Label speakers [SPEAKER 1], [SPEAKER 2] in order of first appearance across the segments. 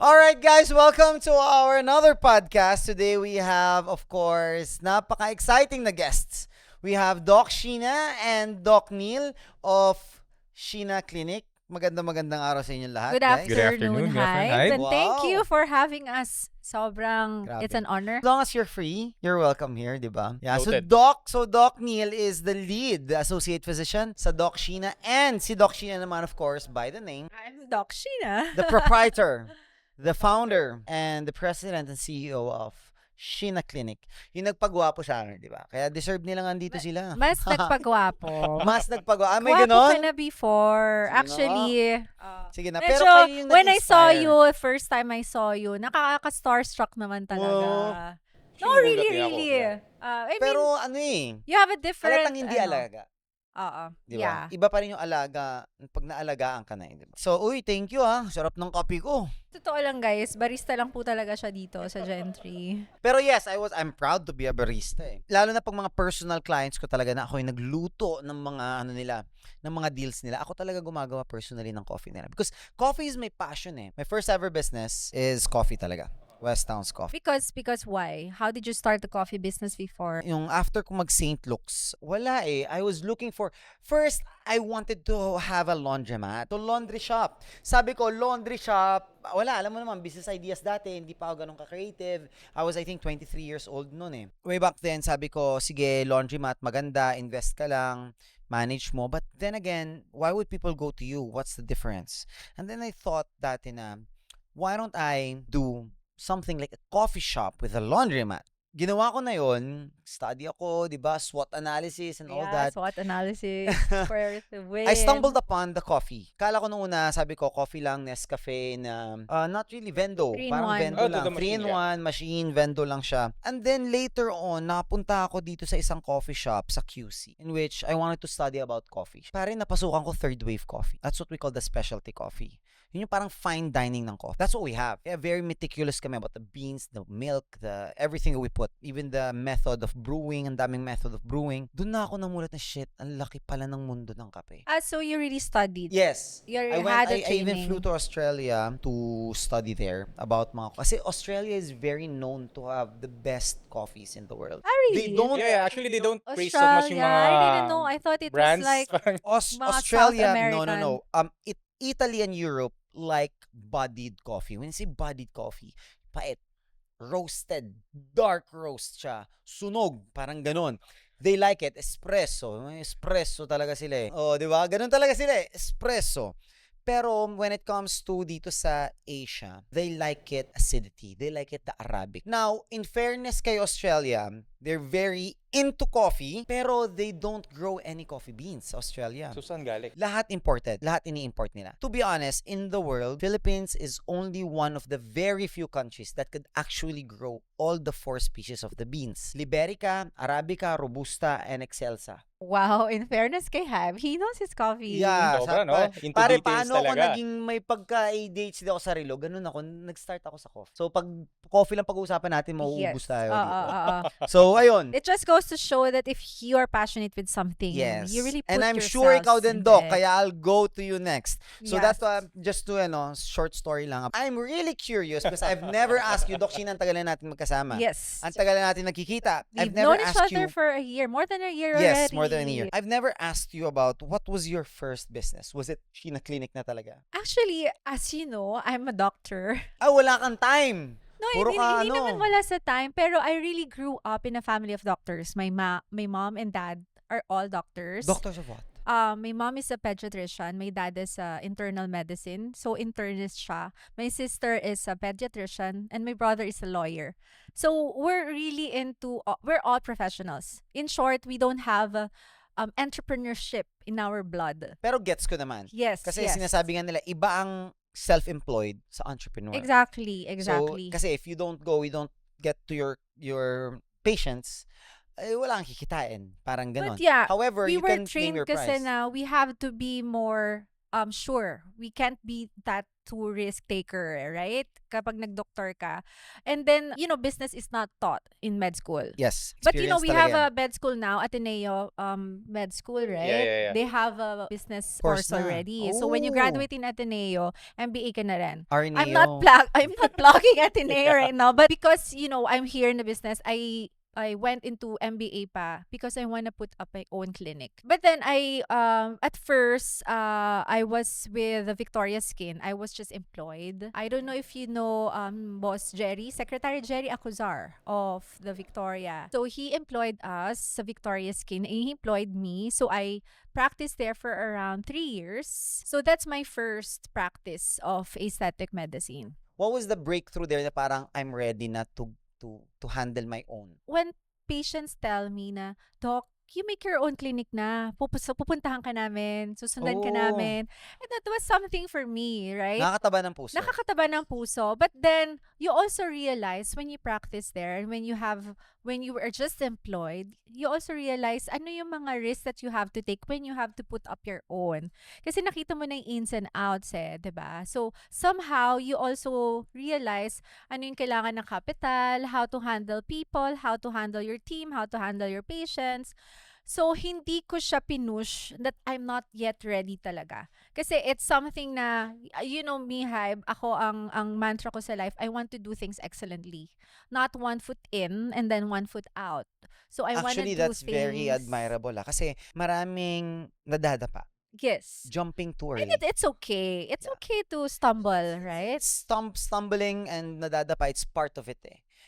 [SPEAKER 1] All right, guys, welcome to our another podcast. Today we have, of course, napaka-exciting na guests. We have Doc Sheena and Doc Neil of Sheena Clinic. Magandang araw sa inyong lahat,
[SPEAKER 2] Good
[SPEAKER 1] guys.
[SPEAKER 3] Good afternoon,
[SPEAKER 2] afternoon,
[SPEAKER 3] good afternoon,
[SPEAKER 2] Hype.
[SPEAKER 3] Hype.
[SPEAKER 2] And thank
[SPEAKER 1] Wow.
[SPEAKER 2] you for having us. Sobrang,
[SPEAKER 1] Grabe.
[SPEAKER 2] it's an honor.
[SPEAKER 1] As long as you're free, you're welcome here, di ba? Yeah,
[SPEAKER 3] Noted.
[SPEAKER 1] so Doc Neil is the lead associate physician sa Doc Sheena, and si Doc Sheena naman, of course, by the name,
[SPEAKER 2] I'm Doc Sheena.
[SPEAKER 1] the proprietor, the founder, and the president and CEO of Sheena Clinic. Yung nagpagwapo sa akin, di ba? Kaya deserve nilang andito sila.
[SPEAKER 2] Mas nagpagwapo.
[SPEAKER 1] Mas nagpagwapo. Ah, may
[SPEAKER 2] Gwapo
[SPEAKER 1] ganon?
[SPEAKER 2] ka na before.
[SPEAKER 1] Sino?
[SPEAKER 2] Actually,
[SPEAKER 1] Sige na.
[SPEAKER 2] medyo,
[SPEAKER 1] Pero kayo yung
[SPEAKER 2] when I saw
[SPEAKER 1] nag-inspire.
[SPEAKER 2] you, first time I saw you, nakaka-starstruck naman talaga. No,
[SPEAKER 3] Sinulat
[SPEAKER 2] really,
[SPEAKER 3] niya ako.
[SPEAKER 2] really. I mean,
[SPEAKER 1] Pero ano
[SPEAKER 2] you have a different,
[SPEAKER 1] halatang hindi alaga.
[SPEAKER 2] Oo.
[SPEAKER 1] Di ba?
[SPEAKER 2] Yeah.
[SPEAKER 1] Iba pa rin yung alaga pag naalagaan ka na, di ba? So, thank you Sarap ng kape ko.
[SPEAKER 2] Totoo lang guys, barista lang po talaga siya dito sa Gentry.
[SPEAKER 1] Pero yes, I'm proud to be a barista eh. Lalo na pag mga personal clients ko talaga na ako yung nagluto ng mga ng mga deals nila. Ako talaga gumagawa personally ng coffee nila. Because coffee is my passion eh. My first ever business is coffee talaga. West Towns Coffee.
[SPEAKER 2] Because why? How did you start the coffee business before?
[SPEAKER 1] Yung after ko mag St. Luke's, wala eh. I was looking for, first, I wanted to have a laundromat. To laundry shop. Sabi ko, laundry shop, wala, alam mo naman, business ideas dati, hindi pa ako ganun ka-creative. I was, I think, 23 years old noon eh. Way back then, sabi ko, sige, laundromat, maganda, invest ka lang, manage mo. But then again, why would people go to you? What's the difference? And then I thought dati na, why don't I do something like a coffee shop with a laundromat? Ginawa ko na yon, study ako, di ba, SWOT analysis and all that.
[SPEAKER 2] SWOT analysis for the win.
[SPEAKER 1] I stumbled upon the coffee. Kala ko nung una, sabi ko, coffee lang, Nescafe na, not really vendo.
[SPEAKER 2] Three in
[SPEAKER 1] Parang
[SPEAKER 2] one.
[SPEAKER 1] vendo
[SPEAKER 3] Oh, to
[SPEAKER 1] lang.
[SPEAKER 3] the machine,
[SPEAKER 1] 3-in-1, machine, vendo lang siya. And then later on, napunta ako dito sa isang coffee shop sa QC, in which I wanted to study about coffee. Parang napasukan ko third wave coffee. That's what we call the specialty coffee. Yun yung parang fine dining ng coffee. That's what we have. Yeah, very meticulous kami about the beans, the milk, the everything we put. Even the method of brewing, ang daming method of brewing. Doon na ako namulat na shit, ang laki pala ng mundo ng kape.
[SPEAKER 2] So you really studied?
[SPEAKER 1] Yes.
[SPEAKER 2] You
[SPEAKER 1] I
[SPEAKER 2] had a
[SPEAKER 1] even
[SPEAKER 2] training.
[SPEAKER 1] flew to Australia to study there about mga... Kasi Australia is very known to have the best coffees in the world.
[SPEAKER 2] Ah, really?
[SPEAKER 1] They don't...
[SPEAKER 3] Yeah, actually, they don't praise so much yung
[SPEAKER 2] Australia,
[SPEAKER 3] mga
[SPEAKER 2] I didn't know. I thought it
[SPEAKER 3] brands.
[SPEAKER 2] was like
[SPEAKER 3] Parang,
[SPEAKER 2] mga
[SPEAKER 1] Australia,
[SPEAKER 2] South
[SPEAKER 1] no. Italy and Europe like bodied coffee. When you say bodied coffee, pait, roasted, dark roast siya, sunog, parang ganon. They like it, espresso. Espresso talaga sila eh. Oh, di ba? Ganon talaga sila eh, espresso. Pero when it comes to dito sa Asia, they like it acidity. They like it the Arabic. Now, in fairness kay Australia, they're very into coffee, pero they don't grow any coffee beans sa Australia.
[SPEAKER 3] so saan galing?
[SPEAKER 1] Lahat imported. Lahat ini-import nila. To be honest, in the world, Philippines is only one of the very few countries that could actually grow all the 4 species of the beans. Liberica, Arabica, Robusta, and Excelsa.
[SPEAKER 2] wow, in fairness kay Hab, he knows his coffee.
[SPEAKER 1] Yeah.
[SPEAKER 3] Sobra, no? Into
[SPEAKER 1] Pare,
[SPEAKER 3] details
[SPEAKER 1] paano ako
[SPEAKER 3] talaga.
[SPEAKER 1] naging may pagka-ADHD ako sa relo, ganun ako, nag-start ako sa coffee. So, pag coffee lang pag-uusapan natin, mauubos
[SPEAKER 2] Yes.
[SPEAKER 1] tayo
[SPEAKER 2] Oo,
[SPEAKER 1] dito.
[SPEAKER 2] oo.
[SPEAKER 1] So, ayun.
[SPEAKER 2] It just goes to show that if you are passionate with something,
[SPEAKER 1] Yes.
[SPEAKER 2] you really put
[SPEAKER 1] And I'm sure ikaw
[SPEAKER 2] yourselves
[SPEAKER 1] din,
[SPEAKER 2] into
[SPEAKER 1] Doc,
[SPEAKER 2] it.
[SPEAKER 1] kaya I'll go to you next. So
[SPEAKER 2] Yes.
[SPEAKER 1] that's why, just to, short story lang. I'm really curious because I've never asked you, Doc Sheena, ang tagal na natin magkasama.
[SPEAKER 2] Yes.
[SPEAKER 1] Ang tagal na natin nakikita.
[SPEAKER 2] We've
[SPEAKER 1] I've never
[SPEAKER 2] known each
[SPEAKER 1] asked
[SPEAKER 2] other
[SPEAKER 1] you.
[SPEAKER 2] for a year, more than a year
[SPEAKER 1] Yes,
[SPEAKER 2] already.
[SPEAKER 1] more than a year. I've never asked you about what was your first business. Was it Sheena Clinic na talaga?
[SPEAKER 2] Actually, as you know, I'm a doctor.
[SPEAKER 1] Ah, wala kang time.
[SPEAKER 2] No,
[SPEAKER 1] Puro ka,
[SPEAKER 2] hindi naman wala sa time, pero I really grew up in a family of doctors. My mom and dad are all doctors.
[SPEAKER 1] Doctors of what?
[SPEAKER 2] My mom is a pediatrician. My dad is internal medicine. So, internist siya. My sister is a pediatrician. And my brother is a lawyer. So, we're really we're all professionals. In short, we don't have entrepreneurship in our blood.
[SPEAKER 1] Pero gets ko naman.
[SPEAKER 2] Yes,
[SPEAKER 1] Kasi
[SPEAKER 2] yes.
[SPEAKER 1] sinasabi nga nila, iba ang self-employed sa entrepreneur.
[SPEAKER 2] Exactly.
[SPEAKER 1] So, kasi if you don't get to your patients, wala kang kikitain. Parang ganon.
[SPEAKER 2] But yeah,
[SPEAKER 1] However,
[SPEAKER 2] we
[SPEAKER 1] you
[SPEAKER 2] were
[SPEAKER 1] can name
[SPEAKER 2] trained
[SPEAKER 1] your
[SPEAKER 2] kasi
[SPEAKER 1] price.
[SPEAKER 2] na we have to be more sure, we can't be that too risk taker, right? Kapag nag-doctor ka. And then, business is not taught in med school.
[SPEAKER 1] Yes.
[SPEAKER 2] But
[SPEAKER 1] Experience
[SPEAKER 2] we
[SPEAKER 1] talaga
[SPEAKER 2] have
[SPEAKER 1] yan.
[SPEAKER 2] a med school now, Ateneo med school, right?
[SPEAKER 3] yeah.
[SPEAKER 2] They have a business
[SPEAKER 1] Course
[SPEAKER 2] course
[SPEAKER 1] na.
[SPEAKER 2] already. So when you
[SPEAKER 1] Oh.
[SPEAKER 2] graduate in Ateneo, MBA ka na rin.
[SPEAKER 1] Arneo.
[SPEAKER 2] I'm not plugging Ateneo right now, but because I'm here in the business, I went into MBA pa because I want to put up my own clinic. But then at first I was with the Victoria Skin. I was just employed. I don't know if you know Boss Jerry, Secretary Jerry Acuzar of the Victoria. So he employed us sa Victoria Skin and he employed me. So I practiced there for around 3 years. So that's my first practice of aesthetic medicine.
[SPEAKER 1] What was the breakthrough there na parang I'm ready na to handle my own?
[SPEAKER 2] When patients tell me na, Doc, you make your own clinic na. Pupuntahan ka namin. Susundan ka
[SPEAKER 1] Oh.
[SPEAKER 2] namin. And that was something for me, right?
[SPEAKER 1] Nakakataba ng puso.
[SPEAKER 2] Nakakataba ng puso. But then, you also realize when you practice there and when you are just employed, you also realize ano yung mga risks that you have to take when you have to put up your own. Kasi nakita mo na yung ins and outs diba? So, somehow, you also realize ano yung kailangan ng capital, how to handle people, how to handle your team, how to handle your patients. So, hindi ko siya pinush that I'm not yet ready talaga. Kasi it's something na, me, Hybe, ako ang mantra ko sa life, I want to do things excellently. Not 1 foot in and then 1 foot out. So, I want to
[SPEAKER 1] Actually,
[SPEAKER 2] do
[SPEAKER 1] that's
[SPEAKER 2] things.
[SPEAKER 1] very admirable. Kasi maraming nadadapa.
[SPEAKER 2] Yes.
[SPEAKER 1] Jumping too early.
[SPEAKER 2] And it's okay. It's okay to stumble, right?
[SPEAKER 1] Stumbling and nadadapa, it's part of it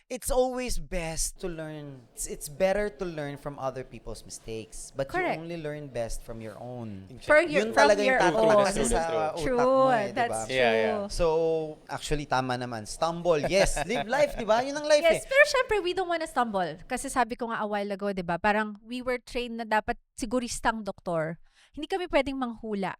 [SPEAKER 1] It's always best to learn. It's better to learn from other people's mistakes. But
[SPEAKER 2] Correct.
[SPEAKER 1] you only learn best from your own.
[SPEAKER 2] From
[SPEAKER 1] Yun talaga
[SPEAKER 2] your
[SPEAKER 1] yung tatak
[SPEAKER 2] own.
[SPEAKER 1] kasi sa utak
[SPEAKER 2] True.
[SPEAKER 1] mo
[SPEAKER 2] That's
[SPEAKER 1] diba?
[SPEAKER 2] true.
[SPEAKER 3] Yeah.
[SPEAKER 1] So, actually, tama naman. Stumble. Yes. Live life, di ba? Yun ang life
[SPEAKER 2] Yes, pero syempre, we don't wanna stumble. Kasi sabi ko nga a while ago, di ba, parang we were trained na dapat siguristang doktor. Hindi kami pwedeng manghula.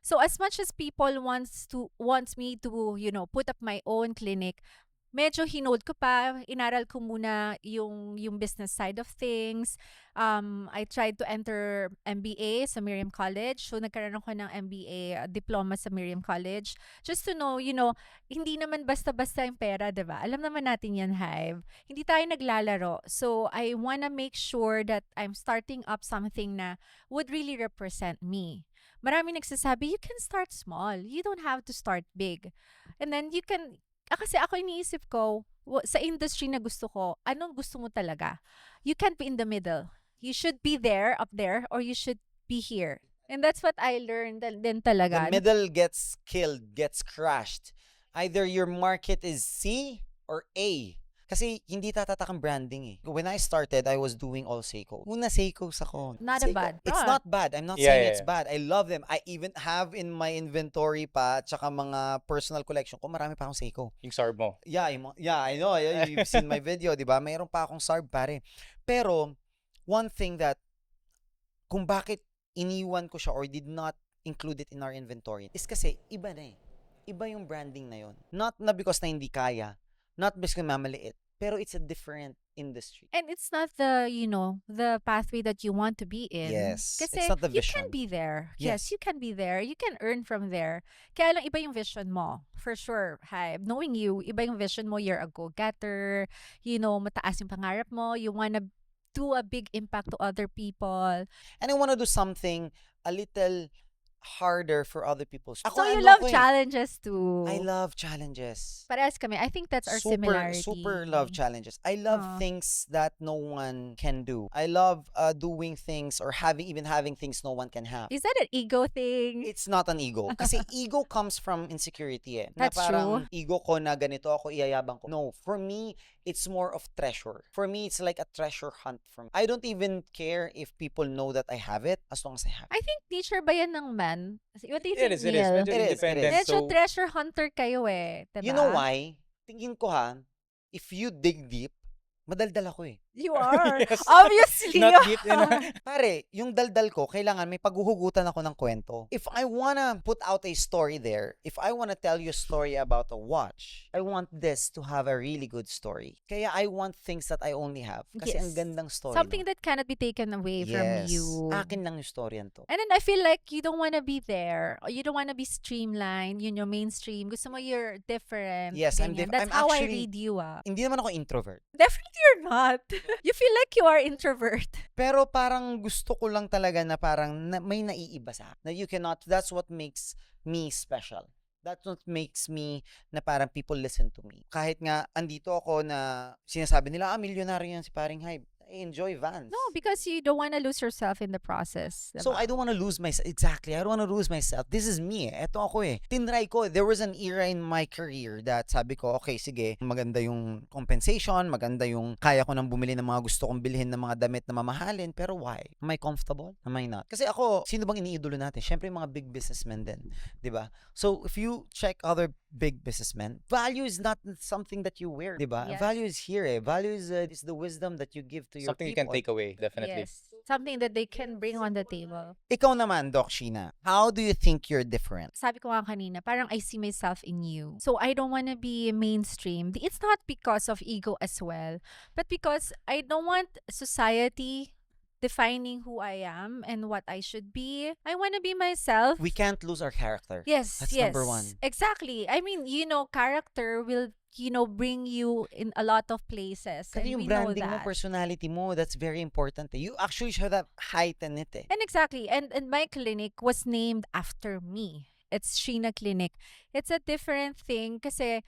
[SPEAKER 2] So as much as people wants me to, put up my own clinic, medyo hinold ko pa, inaral ko muna yung business side of things. I tried to enter MBA sa Miriam College. So, nagkaroon ako ng MBA diploma sa Miriam College. Just to know, hindi naman basta-basta yung pera, diba? Alam naman natin yan, Hybe. Hindi tayo naglalaro. So, I wanna make sure that I'm starting up something na would really represent me. Marami nagsasabi, you can start small. You don't have to start big. And then you can... kasi ako iniisip ko, sa industry na gusto ko, anong gusto mo talaga? You can't be in the middle. You should be there, up there, or you should be here. And that's what I learned din talaga.
[SPEAKER 1] The middle gets killed, gets crushed. Either your market is C or A. Kasi hindi tatatak ang branding When I started, I was doing all Seiko. Muna Seikos ako.
[SPEAKER 2] Not a
[SPEAKER 1] Seiko.
[SPEAKER 2] bad
[SPEAKER 1] It's
[SPEAKER 2] product.
[SPEAKER 1] not bad. I'm not
[SPEAKER 3] Yeah,
[SPEAKER 1] saying
[SPEAKER 3] yeah,
[SPEAKER 1] it's bad. I love them. I even have in my inventory pa, tsaka mga personal collection ko, marami pa akong Seiko.
[SPEAKER 3] Yung SARB mo.
[SPEAKER 1] Yeah, I know. You've seen my video, di ba? Mayroon pa akong SARB, pare. Pero, one thing that, kung bakit iniwan ko siya or did not include it in our inventory, is kasi iba na Iba yung branding na yon. Not na because na hindi kaya, not because mamaliit, pero it's a different industry.
[SPEAKER 2] And it's not the, the pathway that you want to be in.
[SPEAKER 1] Yes.
[SPEAKER 2] Kasi
[SPEAKER 1] It's not the
[SPEAKER 2] you can
[SPEAKER 1] vision.
[SPEAKER 2] be there. Yes,
[SPEAKER 1] Yes.
[SPEAKER 2] you can be there. You can earn from there. Kaya lang iba yung vision mo. For sure, Hybe. Knowing you, iba yung vision mo. You're a go-getter. Mataas yung pangarap mo. You wanna do a big impact to other people.
[SPEAKER 1] And I want to do something a little harder for other people.
[SPEAKER 2] So you love challenges too.
[SPEAKER 1] I love challenges.
[SPEAKER 2] Parehas kami. I think that's our similarity.
[SPEAKER 1] Super love challenges. I love
[SPEAKER 2] Aw.
[SPEAKER 1] things that no one can do. I love doing things or having things no one can have.
[SPEAKER 2] Is that an ego thing?
[SPEAKER 1] It's not an ego. Kasi ego comes from insecurity
[SPEAKER 2] That's
[SPEAKER 1] na parang
[SPEAKER 2] true.
[SPEAKER 1] ego ko na ganito ako, iyayabang ko. No, for me, it's more of treasure. For me, it's like a treasure hunt for me. I don't even care if people know that I have it as long as I have it.
[SPEAKER 2] I think nature ba yan ng man? What do you think,
[SPEAKER 3] It is.
[SPEAKER 2] Neil?
[SPEAKER 3] Medyo
[SPEAKER 1] It is,
[SPEAKER 3] independent.
[SPEAKER 2] Medyo
[SPEAKER 3] So,
[SPEAKER 2] treasure hunter kayo diba?
[SPEAKER 1] You know why? Tingin ko if you dig deep, madaldal ako
[SPEAKER 2] You are.
[SPEAKER 3] Yes.
[SPEAKER 2] Obviously.
[SPEAKER 3] Not deep
[SPEAKER 1] Pare, yung daldal ko, kailangan may paghuhugutan ako ng kwento. If I wanna put out a story there, if I wanna tell you a story about a watch, I want this to have a really good story. Kaya I want things that I only have. Kasi ang
[SPEAKER 2] Yes.
[SPEAKER 1] gandang story.
[SPEAKER 2] Something
[SPEAKER 1] no?
[SPEAKER 2] that cannot be taken away from
[SPEAKER 1] Yes.
[SPEAKER 2] you.
[SPEAKER 1] Akin lang yung storyan to.
[SPEAKER 2] And then I feel like you don't want to be there. Or you don't want to be streamlined, mainstream. Gusto mo you're different.
[SPEAKER 1] Yes, I'm
[SPEAKER 2] ganyan.
[SPEAKER 1] I'm
[SPEAKER 2] That's how I
[SPEAKER 1] actually-
[SPEAKER 2] read you, ah.
[SPEAKER 1] Hindi naman ako introvert.
[SPEAKER 2] Definitely you're not. You feel like you are introvert.
[SPEAKER 1] Pero parang gusto ko lang talaga na parang may naiiba sa akin. Na you cannot, that's what makes me special. That's what makes me na parang people listen to me. Kahit nga andito ako na sinasabi nila, milyonaryo yan si paring Hybe. I enjoy Vans.
[SPEAKER 2] No, because you don't want to lose yourself in the process.
[SPEAKER 1] So
[SPEAKER 2] diba?
[SPEAKER 1] I don't want to lose myself. Exactly. I don't want to lose myself. This is me. Eto ako eh. Tinry ko. There was an era in my career that sabi ko, okay, sige, maganda yung compensation, maganda yung kaya ko nang bumili ng mga gusto kong bilhin ng mga damit na mamahalin, pero why? Am I comfortable? Am I not? Kasi ako, sino bang iniidolo natin? Syempre yung mga big businessmen din. 'Di ba? So if you check other big businessmen, value is not something that you wear, 'di ba?
[SPEAKER 2] Yes.
[SPEAKER 1] Value is here eh. Value is the wisdom that you give to your
[SPEAKER 3] Something you
[SPEAKER 1] people.
[SPEAKER 3] can take away, definitely.
[SPEAKER 2] Yes. Something that they can bring on the table.
[SPEAKER 1] Ikaw naman, Doc Sheena, how do you think you're different?
[SPEAKER 2] Sabi ko nga kanina, parang I see myself in you. So I don't want to be mainstream. It's not because of ego as well, but because I don't want society defining who I am and what I should be. I want to be myself.
[SPEAKER 1] We can't lose our character.
[SPEAKER 2] Yes,
[SPEAKER 1] That's
[SPEAKER 2] yes.
[SPEAKER 1] number one.
[SPEAKER 2] Exactly. I mean, character will, bring you in a lot of places.
[SPEAKER 1] Kasi
[SPEAKER 2] And
[SPEAKER 1] yung
[SPEAKER 2] we know
[SPEAKER 1] branding mo,
[SPEAKER 2] that.
[SPEAKER 1] personality mo, that's very important. You actually should have heighten it eh.
[SPEAKER 2] And exactly. And my clinic was named after me. It's Sheena Clinic. It's a different thing kasi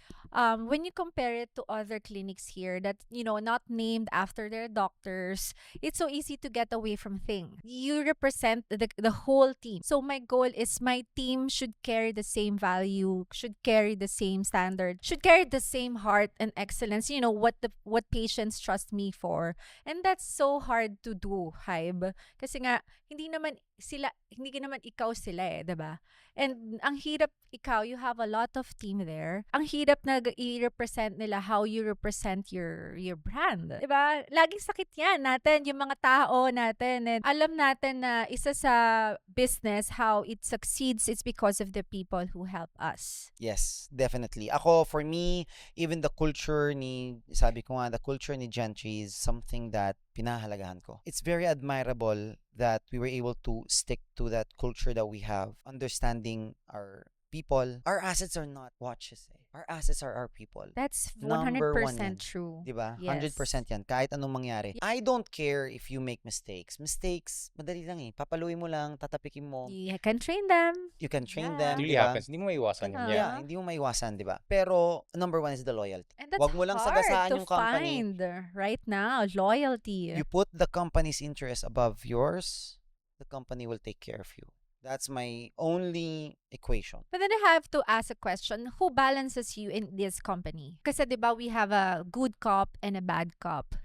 [SPEAKER 2] when you compare it to other clinics here that, not named after their doctors, it's so easy to get away from things. You represent the whole team. So my goal is my team should carry the same value, should carry the same standard, should carry the same heart and excellence, what patients trust me for. And that's so hard to do, Hybe. Kasi nga, hindi naman ikaw sila eh, 'di ba? And ang hirap ikaw, you have a lot of team there. Ang hirap na i-represent nila how you represent your brand. 'Di ba? Laging sakit 'yan natin, yung mga tao natin. And alam natin na isa sa business, how it succeeds, it's because of the people who help us.
[SPEAKER 1] Yes, definitely. Ako, for me, even the culture the culture ni Gentry is something that pinahalagahan ko. It's very admirable that we were able to stick to that culture that we have, understanding our people. Our assets are not watches eh. Our assets are our people.
[SPEAKER 2] That's 100%
[SPEAKER 1] Number one yan.
[SPEAKER 2] true.
[SPEAKER 1] Diba?
[SPEAKER 2] Yes.
[SPEAKER 1] 100% yan. Kahit anong mangyari. I don't care if you make mistakes. Mistakes, madali lang eh. Papaluin mo lang, tatapikin mo.
[SPEAKER 2] You can train them.
[SPEAKER 1] You can train
[SPEAKER 2] Yeah.
[SPEAKER 1] them.
[SPEAKER 3] It really
[SPEAKER 1] diba?
[SPEAKER 3] happens. Hindi mo maiwasan yun.
[SPEAKER 2] Uh-huh.
[SPEAKER 3] Yeah.
[SPEAKER 1] Yeah, hindi mo maiwasan, di ba? Pero, number one is the loyalty.
[SPEAKER 2] And that's
[SPEAKER 1] Wag mo lang
[SPEAKER 2] hard
[SPEAKER 1] sagasaan
[SPEAKER 2] to
[SPEAKER 1] yung company.
[SPEAKER 2] find right now. Loyalty.
[SPEAKER 1] You put the company's interest above yours, the company will take care of you. That's my only equation.
[SPEAKER 2] But then I have to ask a question. Who balances you in this company? Kasi diba we have a good cop and a bad cop,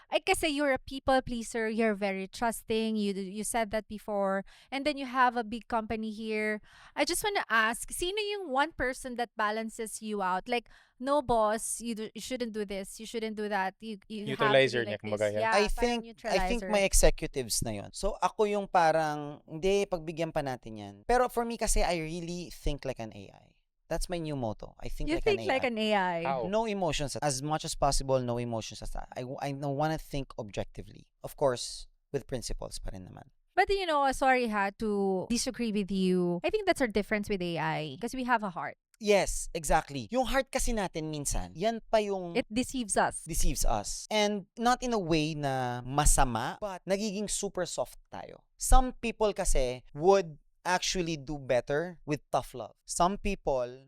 [SPEAKER 2] Ay kasi you're a people pleaser, you're very trusting, you said that before. And then you have a big company here. I just want to ask, sino yung one person that balances you out? Like, no boss, you shouldn't do this, you shouldn't do that. You
[SPEAKER 3] Neutralizer
[SPEAKER 2] have to be like
[SPEAKER 3] niya, kumbaga,
[SPEAKER 2] this.
[SPEAKER 3] yeah.
[SPEAKER 2] Yeah,
[SPEAKER 1] I
[SPEAKER 2] parang
[SPEAKER 1] think
[SPEAKER 2] neutralizer.
[SPEAKER 1] my executives na yon. So ako yung parang hindi pagbigyan pa natin yan. Pero for me kasi I really think like an AI. That's my new motto. I think
[SPEAKER 2] You
[SPEAKER 1] like
[SPEAKER 2] think
[SPEAKER 1] an AI.
[SPEAKER 2] like an AI.
[SPEAKER 3] How?
[SPEAKER 1] No emotions. As much as possible, no emotions. I want to think objectively. Of course, with principles pa rin naman.
[SPEAKER 2] But sorry to disagree with you. I think that's our difference with AI because we have a heart.
[SPEAKER 1] Yes, exactly. Yung heart kasi natin minsan, yan pa yung
[SPEAKER 2] It deceives us.
[SPEAKER 1] deceives us. And not in a way na masama, but nagiging super soft tayo. Some people kasi would actually do better with tough love. Some people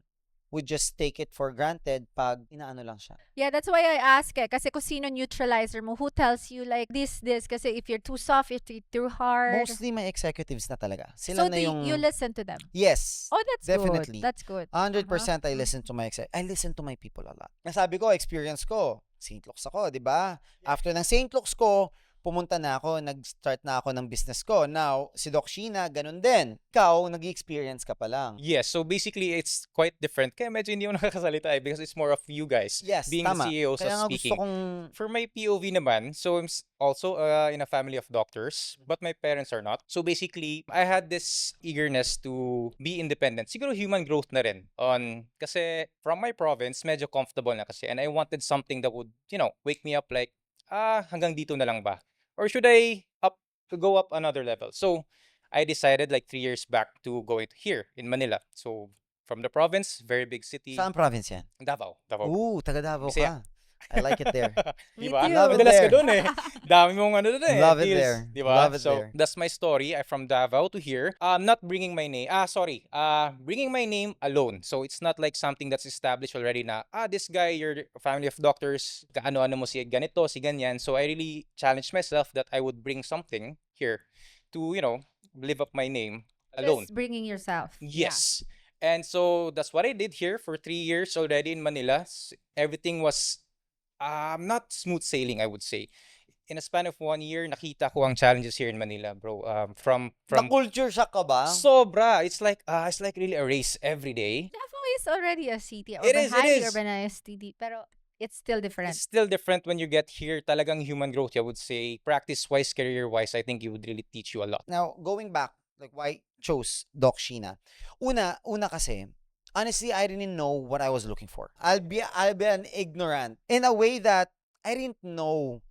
[SPEAKER 1] would just take it for granted pag inaano lang siya.
[SPEAKER 2] Yeah, that's why I ask kasi kung sino neutralizer mo, who tells you like this, kasi if you're too soft, if you're too hard.
[SPEAKER 1] Mostly my executives na talaga. Sila
[SPEAKER 2] So
[SPEAKER 1] na yung...
[SPEAKER 2] you listen to them.
[SPEAKER 1] Yes.
[SPEAKER 2] Oh, that's
[SPEAKER 1] Definitely.
[SPEAKER 2] good. That's good.
[SPEAKER 1] 100% I listen to I listen to my people a lot. Nasabi ko, experience ko, St. Luke's ako, di ba? After ng St. Luke's ko, pumunta na ako, nag-start na ako ng business ko. Now, si Doc Sheena, ganun din. Ikaw, nag-experience ka pa lang.
[SPEAKER 3] Yes, so basically it's quite different. Kaya medyo hindi ako nakakasalita because it's more of you guys
[SPEAKER 1] Yes,
[SPEAKER 3] being
[SPEAKER 1] tama.
[SPEAKER 3] the CEOs
[SPEAKER 1] Kaya
[SPEAKER 3] of
[SPEAKER 1] nga gusto
[SPEAKER 3] speaking.
[SPEAKER 1] kong...
[SPEAKER 3] For my POV naman, so I'm also in a family of doctors, but my parents are not. So basically, I had this eagerness to be independent. Siguro human growth na rin kasi from my province, medyo comfortable na kasi, and I wanted something that would, wake me up like, hanggang dito na lang ba? Or should I go up another level? So I decided like 3 years back to go here in Manila. So from the province, very big city,
[SPEAKER 1] Saan province yan?
[SPEAKER 3] Davao.
[SPEAKER 1] Ooh, taga Davao
[SPEAKER 3] Bisaya.
[SPEAKER 1] ka. I like it there.
[SPEAKER 2] Me
[SPEAKER 3] Diba?
[SPEAKER 2] too.
[SPEAKER 1] Love it
[SPEAKER 3] Madalas ka
[SPEAKER 1] there.
[SPEAKER 3] dun eh. Dami mong ano dun eh.
[SPEAKER 1] Love it
[SPEAKER 3] deals,
[SPEAKER 1] there.
[SPEAKER 3] Diba?
[SPEAKER 1] Love it
[SPEAKER 3] So
[SPEAKER 1] there.
[SPEAKER 3] that's my story. I'm from Davao to here. Not bringing my name. Bringing my name alone. So it's not like something that's established already na, this guy, you're a family of doctors, kaano-ano mo si ganito, si ganyan. So I really challenged myself that I would bring something here to, live up my name alone.
[SPEAKER 2] Just bringing yourself. Yeah.
[SPEAKER 3] Yes. And so that's what I did here for 3 years already in Manila. Everything was not smooth sailing, I would say. In a span of 1 year, nakita ko ang challenges here in Manila, bro. From
[SPEAKER 1] Na-culture shock ka ba?
[SPEAKER 3] sobra, it's like really a race every day.
[SPEAKER 2] Davao is already a city.
[SPEAKER 3] It is, it
[SPEAKER 2] Highly
[SPEAKER 3] is.
[SPEAKER 2] urbanized city. Pero it's still different.
[SPEAKER 3] It's still different when you get here. Talagang human growth, I would say. Practice-wise, career-wise, I think it would really teach you a lot.
[SPEAKER 1] Now, going back, like why I chose Doc Sheena. Una kasi, honestly, I didn't know what I was looking for. I'll be an ignorant in a way that I didn't know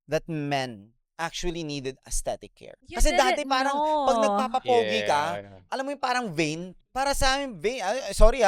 [SPEAKER 1] that men actually needed aesthetic care.
[SPEAKER 2] You
[SPEAKER 1] Kasi dati
[SPEAKER 2] didn't
[SPEAKER 1] parang
[SPEAKER 2] know.
[SPEAKER 1] pag nagpapapogi ka, alam mo yung parang vain. Para sa amin, vain. Sorry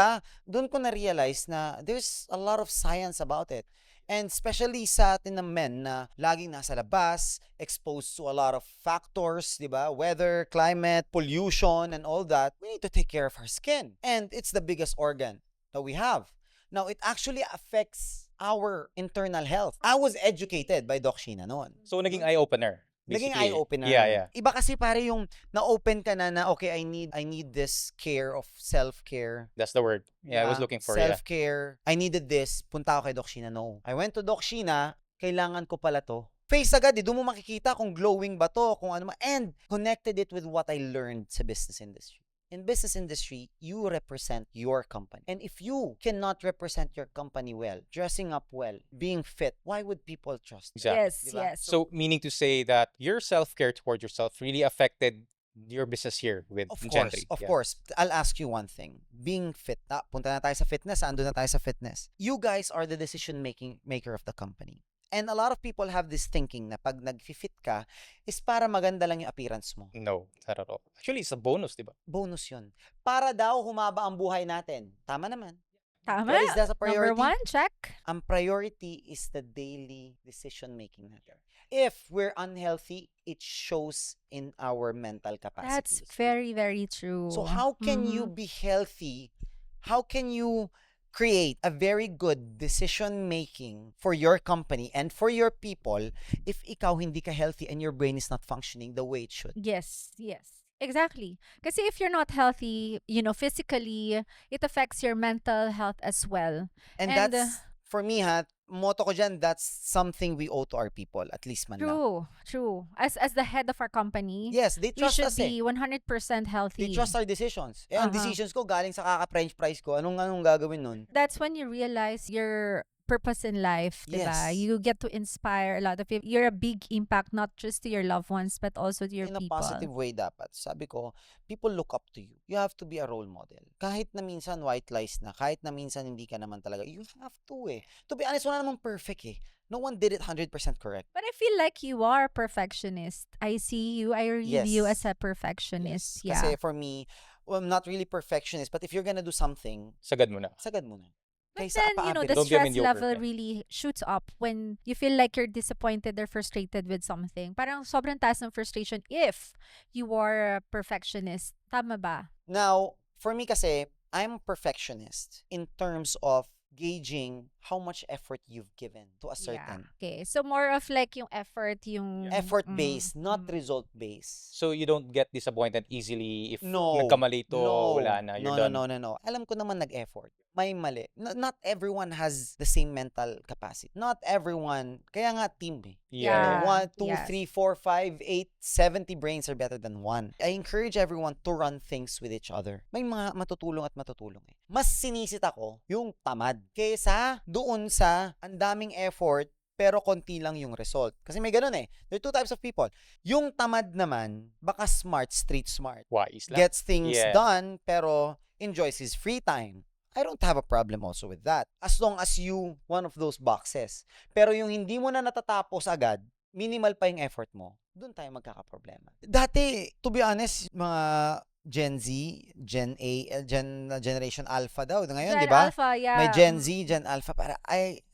[SPEAKER 1] doon ko na-realize na there's a lot of science about it. And especially sa atin ng men na laging nasa labas, exposed to a lot of factors, di ba? Weather, climate, pollution, and all that. We need to take care of our skin. And it's the biggest organ that we have. Now, it actually affects our internal health. I was educated by Doc Sheena noon.
[SPEAKER 3] So, naging eye-opener.
[SPEAKER 1] Naging
[SPEAKER 3] basically.
[SPEAKER 1] eye-opener.
[SPEAKER 3] Yeah.
[SPEAKER 1] Iba kasi pare yung na-open ka na okay, I need this care of self-care.
[SPEAKER 3] That's the word. Yeah, I was looking for, yeah.
[SPEAKER 1] Self-care. I needed this. Punta ako kay Doc Sheena. No. I went to Doc Sheena. Kailangan ko pala to. Face agad doon mo makikita kung glowing ba to, kung ano and connected it with what I learned sa business industry. In business industry, you represent your company. And if you cannot represent your company well, dressing up well, being fit, why would people trust you?
[SPEAKER 3] Exactly.
[SPEAKER 2] Yes,
[SPEAKER 1] Diba?
[SPEAKER 2] yes.
[SPEAKER 3] So, meaning to say that your self-care toward yourself really affected your business here with Gentry.
[SPEAKER 1] Of course. I'll ask you one thing. Being fit, punta na tayo sa fitness, ando na tayo sa fitness. You guys are the decision-making maker of the company. And a lot of people have this thinking na pag nag-fit ka, is para maganda lang yung appearance mo.
[SPEAKER 3] No, not at all. Actually, it's a bonus, di ba?
[SPEAKER 1] Bonus yun. Para daw humaba ang buhay natin. Tama naman.
[SPEAKER 2] Tama.
[SPEAKER 1] But is that a priority?
[SPEAKER 2] Number 1, check.
[SPEAKER 1] Ang priority is the daily decision-making natin. If we're unhealthy, it shows in our mental capacity.
[SPEAKER 2] That's very, very true.
[SPEAKER 1] So how can you be healthy? How can you create a very good decision-making for your company and for your people if ikaw hindi ka healthy and your brain is not functioning the way it should?
[SPEAKER 2] Yes. Exactly. Kasi if you're not healthy, physically, it affects your mental health as well.
[SPEAKER 1] And that's, for me motto ko dyan, that's something we owe to our people, at least man lang.
[SPEAKER 2] True. As the head of our company,
[SPEAKER 1] Yes, they
[SPEAKER 2] we
[SPEAKER 1] trust
[SPEAKER 2] should
[SPEAKER 1] us
[SPEAKER 2] be 100% healthy.
[SPEAKER 1] They trust our decisions. Ang
[SPEAKER 2] Uh-huh.
[SPEAKER 1] decisions ko galing sa kaka-French fries ko. Anong gagawin nun?
[SPEAKER 2] That's when you realize your purpose in life, diba?
[SPEAKER 1] Yes.
[SPEAKER 2] You get to inspire a lot of people. You're a big impact not just to your loved ones but also to your
[SPEAKER 1] In a
[SPEAKER 2] people.
[SPEAKER 1] positive way dapat. Sabi ko, people look up to you. You have to be a role model. Kahit na minsan white lies na, kahit na minsan hindi ka naman talaga, you have to eh. To be honest, wala namang perfect eh. No one did it 100% correct.
[SPEAKER 2] But I feel like you are a perfectionist. I see you, I read you
[SPEAKER 1] Yes.
[SPEAKER 2] as a perfectionist.
[SPEAKER 1] Yes.
[SPEAKER 2] Yeah.
[SPEAKER 1] Kasi for me, I'm not really perfectionist, but if you're gonna do something,
[SPEAKER 3] Sagad mo na.
[SPEAKER 1] sagad mo na.
[SPEAKER 2] But
[SPEAKER 1] Kaysa
[SPEAKER 2] then,
[SPEAKER 1] apa-apin.
[SPEAKER 2] the
[SPEAKER 3] Don't be a
[SPEAKER 2] stress
[SPEAKER 3] mediocre,
[SPEAKER 2] level
[SPEAKER 3] yeah.
[SPEAKER 2] really shoots up when you feel like you're disappointed or frustrated with something. Parang sobrang taas ng frustration if you are a perfectionist. Tama ba?
[SPEAKER 1] Now, for me kasi, I'm a perfectionist in terms of gauging how much effort you've given to a certain
[SPEAKER 2] Okay. So more of like yung effort, yung
[SPEAKER 1] effort-based, not result-based.
[SPEAKER 3] So you don't get disappointed easily if
[SPEAKER 1] No.
[SPEAKER 3] nagkamali to,
[SPEAKER 1] No.
[SPEAKER 3] wala na, you're
[SPEAKER 1] No,
[SPEAKER 3] done.
[SPEAKER 1] no, no, no, no. Alam ko naman nag-effort. May mali. Not everyone has the same mental capacity. Not everyone. Kaya nga team eh. You know,
[SPEAKER 3] Yeah.
[SPEAKER 1] 1, 2,
[SPEAKER 2] Yes.
[SPEAKER 1] 3, 4, 5, 8, 70 brains are better than one. I encourage everyone to run things with each other. May mga matutulong at matutulong eh. Mas sinisit ako yung tamad kaysa doon sa ang daming effort pero konti lang yung result. Kasi may ganun eh. There are two types of people. Yung tamad naman, baka smart, street smart.
[SPEAKER 3] Wise lang.
[SPEAKER 1] Gets things
[SPEAKER 3] Yeah.
[SPEAKER 1] done pero enjoys his free time. I don't have a problem also with that. As long as you, one of those boxes. Pero yung hindi mo na natatapos agad, minimal pa yung effort mo, doon tayo magkakaproblema. Dati, to be honest, mga Gen Z, Gen A, Generation Alpha daw. Ngayon,
[SPEAKER 2] Gen
[SPEAKER 1] di ba?
[SPEAKER 2] Alpha, yeah.
[SPEAKER 1] May Gen Z, Gen Alpha. Para,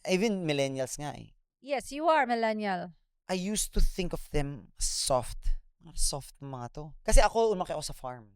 [SPEAKER 1] even millennials nga eh.
[SPEAKER 2] Yes, you are millennial.
[SPEAKER 1] I used to think of them as soft. Soft mga to. Kasi ako, umaki ako sa farm.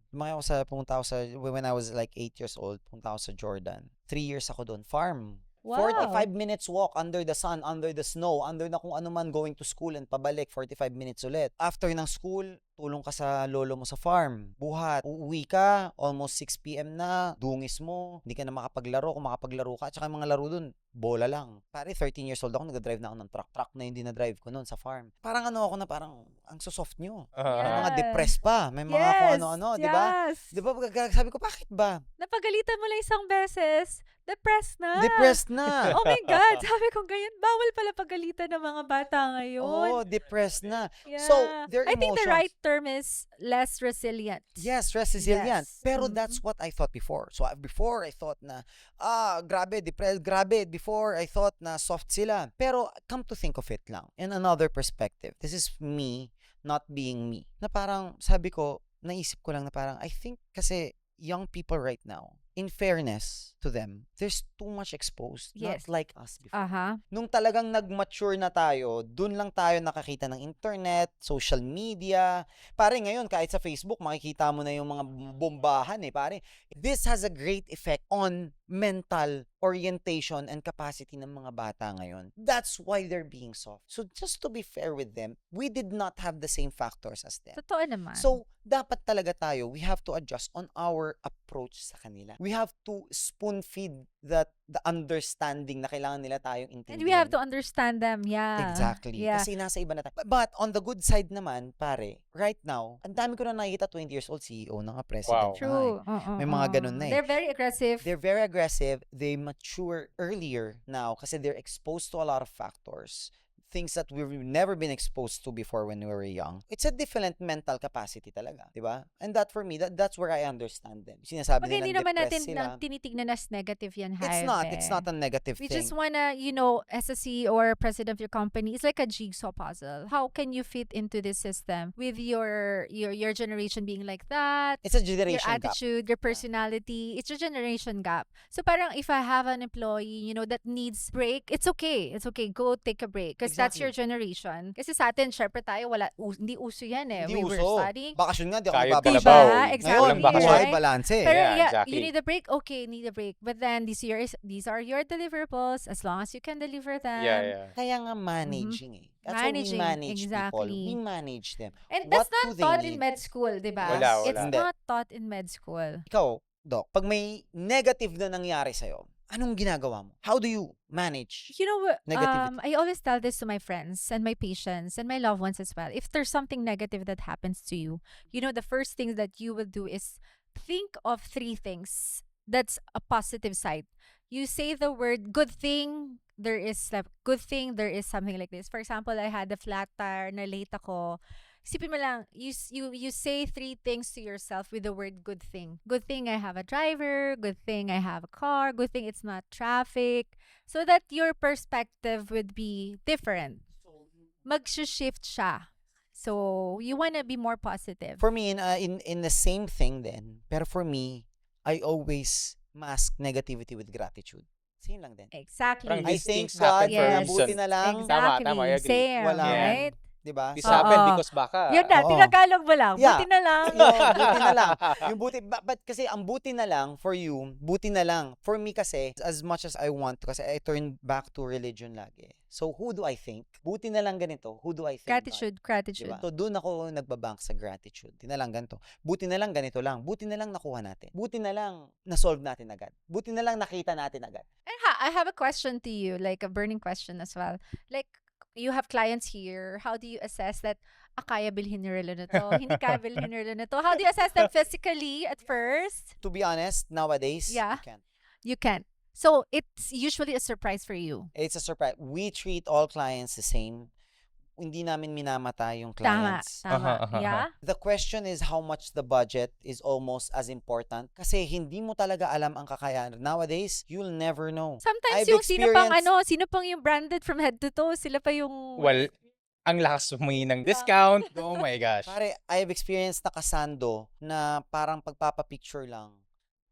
[SPEAKER 1] Pumunta ako sa, when I was like 8 years old, pumunta ako sa Jordan. 3 years ako doon. Farm.
[SPEAKER 2] Wow.
[SPEAKER 1] 45 minutes walk under the sun, under the snow, under na kung ano man, going to school and pabalik, 45 minutes ulit. After ng school, tulong ka sa lolo mo sa farm. Buhat. Uuwi ka, almost 6 p.m. na, dungis mo, hindi ka na makapaglaro. Kung makapaglaro ka, at saka yung mga laro dun, bola lang. Pare, 13 years old ako, nag-drive na ako ng truck. Truck na yung dinadrive ko noon sa farm. Parang ano ako na parang, ang soft nyo. May mga
[SPEAKER 2] Yeah.
[SPEAKER 1] depressed pa. May mga kung ano-ano, di ba?
[SPEAKER 2] Yes.
[SPEAKER 1] Di ba, sabi ko, bakit ba?
[SPEAKER 2] Napagalitan mo lang isang beses, depressed na.
[SPEAKER 1] Depressed na.
[SPEAKER 2] Oh my God, sabi ko ganyan, bawal pala pagalitan ng mga bata ngayon.
[SPEAKER 1] Oo, depressed na.
[SPEAKER 2] Yeah.
[SPEAKER 1] So, their
[SPEAKER 2] I think the
[SPEAKER 1] emotions-
[SPEAKER 2] right term is less resilient.
[SPEAKER 1] Yes, stress resilient.
[SPEAKER 2] Yes.
[SPEAKER 1] Pero that's what I thought before. So, before I thought na, grabe, depressed, grabe. Before I thought na soft sila. Pero, come to think of it lang, in another perspective, this is me not being me. Na parang, sabi ko, naisip ko lang na parang, I think kasi young people right now, in fairness to them, there's too much exposed.
[SPEAKER 2] Yes.
[SPEAKER 1] Not like us before.
[SPEAKER 2] Aha.
[SPEAKER 1] Nung talagang nag-mature na tayo, dun lang tayo nakakita ng internet, social media. Pare, ngayon, kahit sa Facebook, makikita mo na yung mga bombahan eh, pare. This has a great effect on mental orientation and capacity ng mga bata ngayon. That's why they're being soft. So, just to be fair with them, we did not have the same factors as them.
[SPEAKER 2] Totoo naman.
[SPEAKER 1] So, dapat talaga tayo, we have to adjust on our approach sa kanila. We have to spoon feed the understanding na kailangan nila tayong intindihan.
[SPEAKER 2] and we have to understand them, yeah.
[SPEAKER 1] Exactly.
[SPEAKER 2] Yeah.
[SPEAKER 1] Kasi nasa iba na tayo. But on the good side naman, pare, right now, ang dami ko na nakikita 20 years old CEO na nga president.
[SPEAKER 3] Wow.
[SPEAKER 2] True.
[SPEAKER 1] May mga ganun na eh.
[SPEAKER 2] They're very aggressive.
[SPEAKER 1] They're very aggressive. They mature earlier now kasi they're exposed to a lot of factors. Things that we've never been exposed to before when we were young. It's a different mental capacity talaga, di ba? And that for me, that's where I understand them. Sinasabi
[SPEAKER 2] Pag
[SPEAKER 1] nilang
[SPEAKER 2] hindi naman natin
[SPEAKER 1] depressed sila.
[SPEAKER 2] tinitignan as negative yan,
[SPEAKER 1] It's not a negative
[SPEAKER 2] We
[SPEAKER 1] thing.
[SPEAKER 2] just wanna, as a CEO or president of your company, it's like a jigsaw puzzle. How can you fit into this system with your generation being like that?
[SPEAKER 1] It's a
[SPEAKER 2] Your
[SPEAKER 1] generation gap.
[SPEAKER 2] attitude, your personality, it's a generation gap. So parang if I have an employee, that needs break, it's okay. It's okay. Go take a break. Because that's your generation. Kasi sa atin, syempre tayo, hindi uso yan eh.
[SPEAKER 1] Hindi
[SPEAKER 2] We were
[SPEAKER 1] uso.
[SPEAKER 2] studying.
[SPEAKER 1] Bakasyon nga, di ako
[SPEAKER 3] Kayod
[SPEAKER 1] nagbabakasyon.
[SPEAKER 3] kalabaw.
[SPEAKER 2] Diba? Exactly,
[SPEAKER 1] Ngayon,
[SPEAKER 3] bakasyon.
[SPEAKER 1] buhay
[SPEAKER 2] right?
[SPEAKER 1] balance.
[SPEAKER 2] Pero
[SPEAKER 3] Yeah,
[SPEAKER 2] you
[SPEAKER 3] exactly.
[SPEAKER 2] need a break? Okay, need a break. But then these are your deliverables as long as you can deliver them.
[SPEAKER 3] Yeah.
[SPEAKER 1] Kaya nga managing eh. That's how we
[SPEAKER 2] Managing,
[SPEAKER 1] manage people.
[SPEAKER 2] exactly.
[SPEAKER 1] We manage them.
[SPEAKER 2] And
[SPEAKER 1] What
[SPEAKER 2] that's not
[SPEAKER 1] do they
[SPEAKER 2] taught in
[SPEAKER 1] need?
[SPEAKER 2] med school, di ba?
[SPEAKER 3] Wala.
[SPEAKER 2] It's
[SPEAKER 1] Hindi.
[SPEAKER 2] not taught in med school.
[SPEAKER 1] Ikaw, Doc, pag may negative na nangyari sa'yo, anong ginagawa mo? How do you manage?
[SPEAKER 2] You know,
[SPEAKER 1] Negativity.
[SPEAKER 2] I always tell this to my friends and my patients and my loved ones as well. If there's something negative that happens to you, the first thing that you will do is think of 3 things that's a positive side. You say the word good thing, there is something like this. For example, I had a flat tire, na late ako. Isipin mo lang, you say 3 things to yourself with the word good thing. Good thing I have a driver, good thing I have a car, good thing it's not traffic. So that your perspective would be different. Mag-shift siya. So, you wanna be more positive.
[SPEAKER 1] For me, in the same thing then, pero for me, I always mask negativity with gratitude. Same lang din.
[SPEAKER 2] Exactly.
[SPEAKER 3] Parang
[SPEAKER 1] I
[SPEAKER 3] these
[SPEAKER 1] thank
[SPEAKER 3] things
[SPEAKER 1] God
[SPEAKER 3] happen for a
[SPEAKER 1] na
[SPEAKER 2] Yes.
[SPEAKER 1] buti
[SPEAKER 3] reason.
[SPEAKER 1] na lang.
[SPEAKER 2] Exactly.
[SPEAKER 3] Tama, I agree.
[SPEAKER 2] Same,
[SPEAKER 1] Wala.
[SPEAKER 2] right?
[SPEAKER 1] 'di ba?
[SPEAKER 3] This
[SPEAKER 2] Oo.
[SPEAKER 3] happened because baka.
[SPEAKER 2] Yun na,
[SPEAKER 1] Oo.
[SPEAKER 2] tinagalog mo lang.
[SPEAKER 1] Yeah.
[SPEAKER 2] Buti na lang.
[SPEAKER 1] Buti na lang. Yung buti, but kasi ang buti na lang for you, buti na lang. For me kasi, as much as I want to, kasi I turn back to religion lagi. So, who do I think? Buti na lang ganito. Who do I think?
[SPEAKER 2] Gratitude, gratitude.
[SPEAKER 1] Diba? So, doon ako nagbabank sa gratitude. Buti na lang ganito. Buti na lang ganito lang. Buti na lang nakuha natin. Buti na lang na-solve natin agad. Buti na lang nakita natin agad.
[SPEAKER 2] And I have a question to you, like a burning question as well. Like, you have clients here. How do you assess that kaya bilhin ni Relo na to? Hindi kaya bilhin ni Relo na to? How do you assess them physically at first?
[SPEAKER 1] To be honest, nowadays,
[SPEAKER 2] Yeah.
[SPEAKER 1] you can't.
[SPEAKER 2] You can't. So, it's usually a surprise for you.
[SPEAKER 1] It's a surprise. We treat all clients the same. Hindi namin minamata yung
[SPEAKER 2] Tama,
[SPEAKER 1] clients.
[SPEAKER 2] tama.
[SPEAKER 3] Aha.
[SPEAKER 2] Yeah?
[SPEAKER 1] The question is how much the budget is almost as important. Kasi hindi mo talaga alam ang kakayahan. Nowadays, you'll never know.
[SPEAKER 2] Sometimes
[SPEAKER 1] I've
[SPEAKER 2] yung
[SPEAKER 1] experienced-
[SPEAKER 2] sino pang yung branded from head to toe, sila pa yung...
[SPEAKER 3] Well, ang lakas humingi ng discount. Oh my gosh.
[SPEAKER 1] Pare, I have experienced na kasando na parang pagpapapicture lang.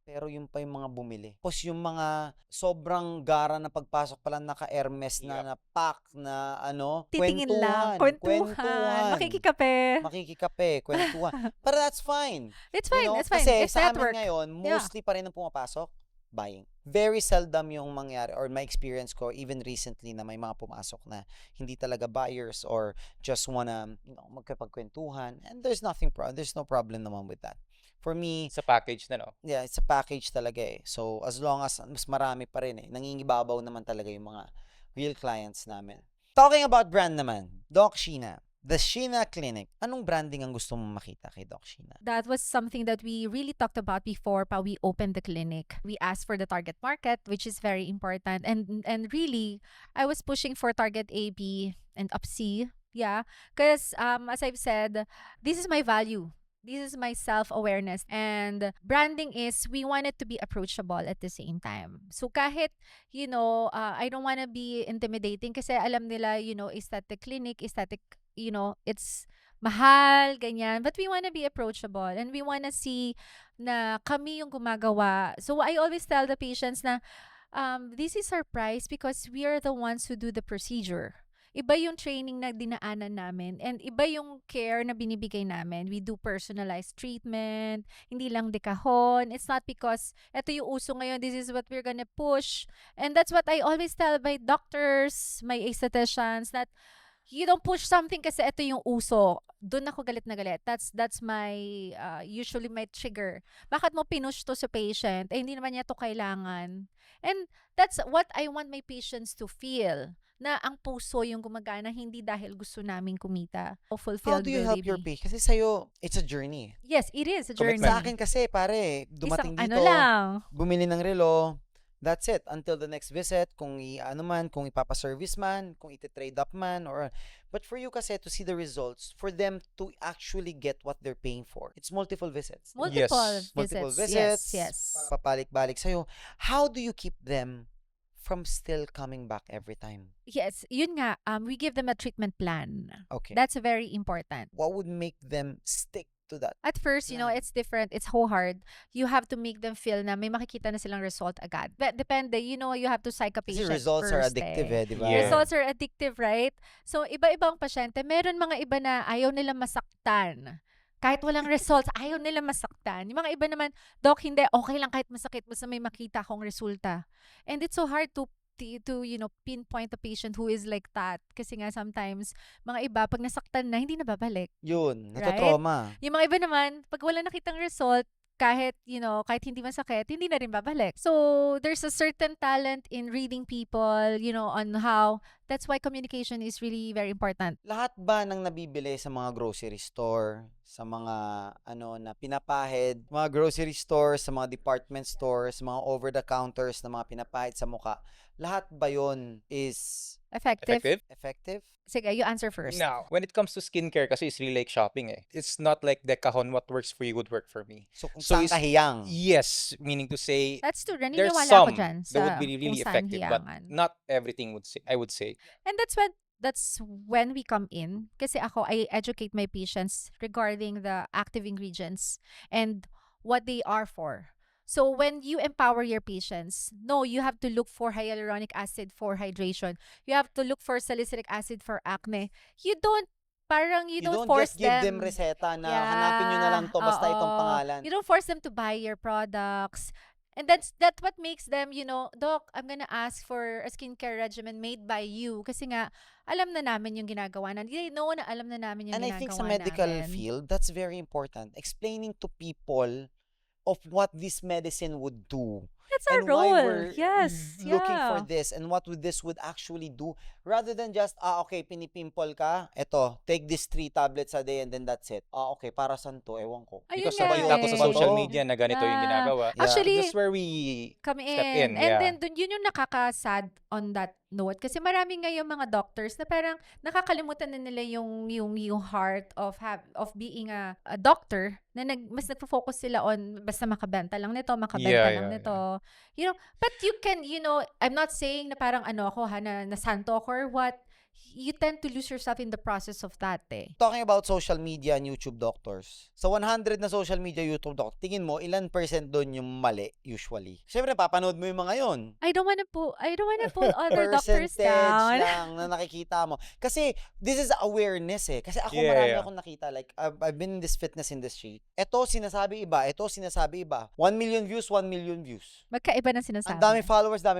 [SPEAKER 1] Pero yung pa yung mga bumili. Tapos yung mga sobrang gara na pagpasok pala naka-Hermes na pack na
[SPEAKER 2] titingin lang. Kwentuhan. Makikikape.
[SPEAKER 1] Makikikape, kwentuhan. Pero that's fine.
[SPEAKER 2] It's fine,
[SPEAKER 1] You know?
[SPEAKER 2] it's fine.
[SPEAKER 1] Kasi
[SPEAKER 2] It's
[SPEAKER 1] sa
[SPEAKER 2] network.
[SPEAKER 1] amin ngayon,
[SPEAKER 2] Yeah.
[SPEAKER 1] mostly pa rin ang pumapasok, buying. Very seldom yung mangyari, or my experience ko, even recently, na may mga pumasok na hindi talaga buyers or just wanna, magkapagkwentuhan. And there's no problem naman with that. For me,
[SPEAKER 3] Sa package na, no?
[SPEAKER 1] yeah, it's a package talaga eh. So, as long as mas marami pa rin eh, nangingibabaw naman talaga yung mga real clients namin. Talking about brand naman, Doc Sheena. The Sheena Clinic. Anong branding ang gusto mong makita kay Doc Sheena?
[SPEAKER 2] That was something that we really talked about before pa we opened the clinic. We asked for the target market, which is very important. And really, I was pushing for target A, B, and up C. Yeah. Because as I've said, this is my value. This is my self-awareness. And branding is, we want it to be approachable at the same time. So kahit, I don't want to be intimidating kasi alam nila, aesthetic clinic, aesthetic, it's mahal, ganyan. But we want to be approachable and we want to see na kami yung gumagawa. So I always tell the patients na, this is our price because we are the ones who do the procedure. Iba yung training na dinaanan namin and iba yung care na binibigay namin. We do personalized treatment, hindi lang dekahon. It's not because ito yung uso ngayon, this is what we're gonna push. And that's what I always tell my doctors, my aestheticians, that you don't push something kasi ito yung uso. Doon ako galit na galit. That's my, usually my trigger. Bakit mo pinush to sa patient? Eh, hindi naman niya to kailangan. And that's what I want my patients to feel. Na ang puso yung gumagana, hindi dahil gusto naming kumita. O fulfilled
[SPEAKER 1] How do you
[SPEAKER 2] will
[SPEAKER 1] help
[SPEAKER 2] they
[SPEAKER 1] your
[SPEAKER 2] be?
[SPEAKER 1] patient? Kasi sa'yo, it's a journey.
[SPEAKER 2] Yes, it is a journey.
[SPEAKER 3] Commitment.
[SPEAKER 1] Sa akin kasi, pare, dumating
[SPEAKER 2] Isang
[SPEAKER 1] dito,
[SPEAKER 2] lang.
[SPEAKER 1] bumili ng relo, that's it. Until the next visit, kung kung ipapaservice man, kung iti-trade up man, but for you kasi, to see the results, for them to actually get what they're paying for, it's multiple visits.
[SPEAKER 2] Multiple
[SPEAKER 3] Yes.
[SPEAKER 1] Multiple
[SPEAKER 2] visits.
[SPEAKER 1] visits,
[SPEAKER 2] Yes.
[SPEAKER 1] papalik-balik sa'yo. How do you keep them from still coming back every time?
[SPEAKER 2] Yes, yun nga, we give them a treatment plan.
[SPEAKER 1] Okay.
[SPEAKER 2] That's very important.
[SPEAKER 1] What would make them stick to that?
[SPEAKER 2] At first,
[SPEAKER 1] Plan.
[SPEAKER 2] it's different. It's so hard. You have to make them feel na may makikita na silang result agad. But depende, you have to psych a
[SPEAKER 1] Kasi
[SPEAKER 2] patient
[SPEAKER 1] results are
[SPEAKER 2] first
[SPEAKER 1] addictive di ba?
[SPEAKER 3] Yeah.
[SPEAKER 2] Results are addictive, right? So, iba-ibang pasyente. Meron mga iba na ayaw nila masaktan. Kahit walang results, ayaw nila masaktan. Yung mga iba naman, Doc, hindi, okay lang kahit masakit, basta may makita akong resulta. And it's so hard to pinpoint a patient who is like that. Kasi nga sometimes, mga iba, pag nasaktan na, hindi na babalik.
[SPEAKER 1] Yun,
[SPEAKER 2] Right?
[SPEAKER 1] natotrauma.
[SPEAKER 2] Yung mga iba naman, pag wala nakitang result, kahit hindi masakit, hindi na rin babalik. So, there's a certain talent in reading people, on how, that's why communication is really very important.
[SPEAKER 1] Lahat ba ng nabibili sa mga grocery store, sa mga na pinapahid, mga grocery stores, sa mga department stores, mga over-the-counters na mga pinapahid sa muka, lahat ba yun is
[SPEAKER 2] Effective.
[SPEAKER 1] effective?
[SPEAKER 2] Sige, you answer first.
[SPEAKER 3] Now, when it comes to skincare, kasi it's really like shopping eh. It's not like decahon, what works for you would work for me.
[SPEAKER 1] So, kung
[SPEAKER 3] So
[SPEAKER 1] saan
[SPEAKER 3] is-
[SPEAKER 1] kahiyang?
[SPEAKER 3] Yes, meaning to say,
[SPEAKER 2] That's true.
[SPEAKER 3] there's
[SPEAKER 2] Naniniwala
[SPEAKER 3] some
[SPEAKER 2] ako dyan
[SPEAKER 3] that
[SPEAKER 2] sa
[SPEAKER 3] would be really
[SPEAKER 2] kung saan
[SPEAKER 3] effective, but
[SPEAKER 2] hiyangan.
[SPEAKER 3] not everything I would say.
[SPEAKER 2] And that's when we come in. Kasi I educate my patients regarding the active ingredients and what they are for. So when you empower your patients, no, you have to look for hyaluronic acid for hydration. You have to look for salicylic acid for acne. You don't parang you
[SPEAKER 1] You
[SPEAKER 2] don't
[SPEAKER 1] don't
[SPEAKER 2] force
[SPEAKER 1] just give them
[SPEAKER 2] them.
[SPEAKER 1] reseta na hanapin nyo na lang to basta itong
[SPEAKER 2] oo.
[SPEAKER 1] pangalan.
[SPEAKER 2] You don't force them to buy your products. And that's what makes them, Doc, I'm gonna ask for a skincare regimen made by you. Kasi nga, alam na namin yung ginagawa namin. They know na alam na namin yung
[SPEAKER 1] And I think sa
[SPEAKER 2] ginagawa
[SPEAKER 1] medical
[SPEAKER 2] namin.
[SPEAKER 1] field, that's very important. Explaining to people of what this medicine would do.
[SPEAKER 2] That's our
[SPEAKER 1] And why
[SPEAKER 2] role.
[SPEAKER 1] we're
[SPEAKER 2] Yes.
[SPEAKER 1] looking for
[SPEAKER 2] Yeah.
[SPEAKER 1] this and what this would actually do rather than just, okay, pinipimple ka, eto, take these 3 tablets a day and then that's it. Okay, para saan to? Ewan ko.
[SPEAKER 2] Ayun
[SPEAKER 3] Because
[SPEAKER 2] nga
[SPEAKER 3] nakita ko sa social
[SPEAKER 1] eh.
[SPEAKER 3] media na ganito yung
[SPEAKER 2] Yeah.
[SPEAKER 3] ginagawa.
[SPEAKER 1] Yeah.
[SPEAKER 2] Actually,
[SPEAKER 3] That's where we
[SPEAKER 2] come
[SPEAKER 3] step
[SPEAKER 2] in.
[SPEAKER 3] in.
[SPEAKER 2] And
[SPEAKER 3] Yeah.
[SPEAKER 2] then, yun yung nakaka-sad on that note. Kasi marami nga yung mga doctors na parang nakakalimutan na nila yung heart of being a doctor na mas nagfo-focus sila on basta makabenta lang nito, makabenta lang
[SPEAKER 3] Yeah.
[SPEAKER 2] nito. But you can, I'm not saying na parang ako na santo ako or what. You tend to lose yourself in the process of that eh.
[SPEAKER 1] Talking about social media and YouTube doctors. Sa 100 na social media YouTube doctor, tingin mo, ilan % doon yung mali usually? Siyempre, papanood mo yung mga yon.
[SPEAKER 2] I don't wanna pull other doctors
[SPEAKER 1] Percentage
[SPEAKER 2] down.
[SPEAKER 1] lang na nakikita mo. Kasi, this is awareness eh. Kasi ako,
[SPEAKER 3] Yeah,
[SPEAKER 1] marami
[SPEAKER 3] yeah.
[SPEAKER 1] akong nakita. Like, I've been in this fitness industry. Ito, sinasabi iba. Ito, sinasabi iba. 1 million views, 1 million views.
[SPEAKER 2] Magkaiba ng
[SPEAKER 1] Ang
[SPEAKER 2] sinasabi.
[SPEAKER 1] daming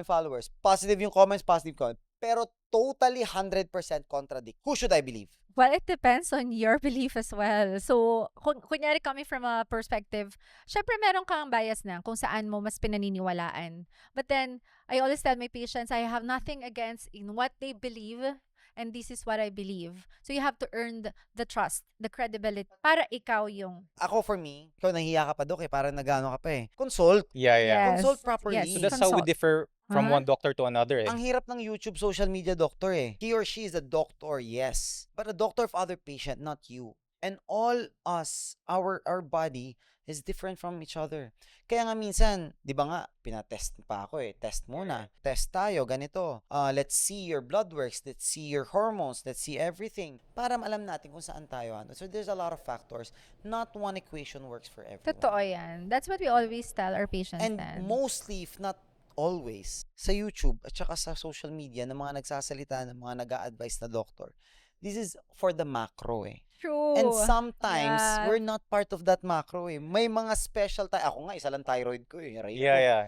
[SPEAKER 1] followers. Positive yung comments, positive comments. Pero totally 100% contradict. Who should I believe?
[SPEAKER 2] Well, it depends on your belief as well. So, kunyari coming from a perspective, syempre meron kang bias na kung saan mo mas pinaniniwalaan. But then, I always tell my patients, I have nothing against in what they believe, and this is what I believe. So, you have to earn the trust, the credibility, para ikaw yung...
[SPEAKER 1] Ako, for me, ikaw nahiya ka pa, Dok, parang nagano ka pa eh. Consult.
[SPEAKER 3] Yeah, yeah.
[SPEAKER 2] Yes.
[SPEAKER 1] Consult properly.
[SPEAKER 2] Yes,
[SPEAKER 3] So that's how we
[SPEAKER 2] consult.
[SPEAKER 3] differ from
[SPEAKER 2] Huh?
[SPEAKER 3] one doctor to another eh.
[SPEAKER 1] Ang hirap ng YouTube social media doctor eh. He or she is a doctor, yes. But a doctor of other patient, not you. And all us, our body is different from each other. Kaya nga minsan, di ba nga, pinatest pa ako eh. Test muna. Test tayo, ganito. Let's see your blood works. Let's see your hormones. Let's see everything. Para alam natin kung saan tayo. So there's a lot of factors. Not one equation works for everyone.
[SPEAKER 2] Totoo yan. That's what we always tell our patients
[SPEAKER 1] And
[SPEAKER 2] then.
[SPEAKER 1] mostly, if not always, sa YouTube at saka sa social media ng mga nagsasalita, ng mga nag-a-advise na doctor, this is for the macro eh.
[SPEAKER 2] True.
[SPEAKER 1] And sometimes,
[SPEAKER 2] Yeah.
[SPEAKER 1] we're not part of that macro eh. May mga special ako nga, isa lang thyroid ko eh. Aray
[SPEAKER 3] Yeah,
[SPEAKER 1] ko.
[SPEAKER 3] yeah.